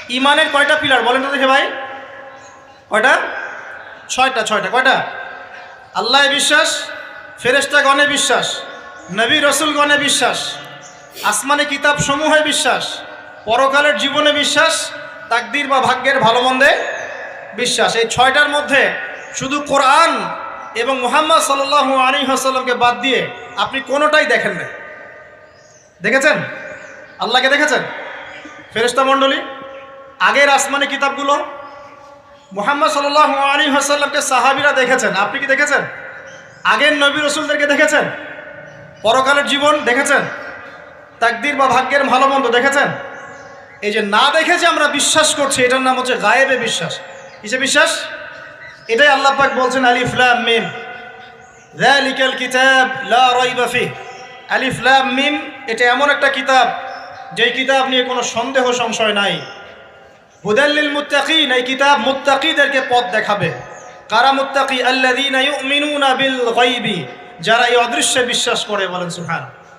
ইমানের কয়টা পিলার বলেন তো দেখে ভাই? কয়টা? ছয়টা। কয়টা? আল্লাহ বিশ্বাস, ফেরেশতাগণে বিশ্বাস, নবী রসুলগণে বিশ্বাস, আসমানি কিতাব সমূহে বিশ্বাস, পরকালের জীবনে বিশ্বাস, তাকদীর বা ভাগ্যের ভালো মন্দে বিশ্বাস। এই ছয়টার মধ্যে শুধু কোরআন এবং মুহাম্মদ সাল্লাল্লাহু আলাইহি ওয়াসাল্লামকে বাদ দিয়ে আপনি কোনোটাই দেখেন না। দেখেছেন? আল্লাহকে দেখেছেন? ফেরেশতা মণ্ডলী, আগের আসমানি কিতাবগুলো, মুহাম্মদ সাল্লাল্লাহু আলাইহি ওয়াসাল্লামকে সাহাবীরা দেখেছেন, আপনি কি দেখেছেন? আগের নবী রসুলদেরকে দেখেছেন? পরকালের জীবন দেখেছেন? তাকদীর বা ভাগ্যের ভালো মন্দ দেখেছেন? এই যে না দেখে যে আমরা বিশ্বাস করছি, এটার নাম হচ্ছে গায়েবে বিশ্বাস। কিসে বিশ্বাস? এটাই আল্লাহ পাক বলছেন আলিফ লাম মিম যালিকাল কিতাব লা রাইবা ফিহ। আলিফ লাম মিম, এটা এমন একটা কিতাব যেই কিতাব নিয়ে কোনো সন্দেহ সংশয় নাই। হুদাল লিল মুত্তাকিন, এই কিতাব মুত্তাকিদেরকে পথ দেখাবে। কারা মুত্তাকি? আল্লাযীনা ইউমিনুনা বিল গায়বি, যারা এই অদৃশ্যে বিশ্বাস করে। বলেন সুবহান।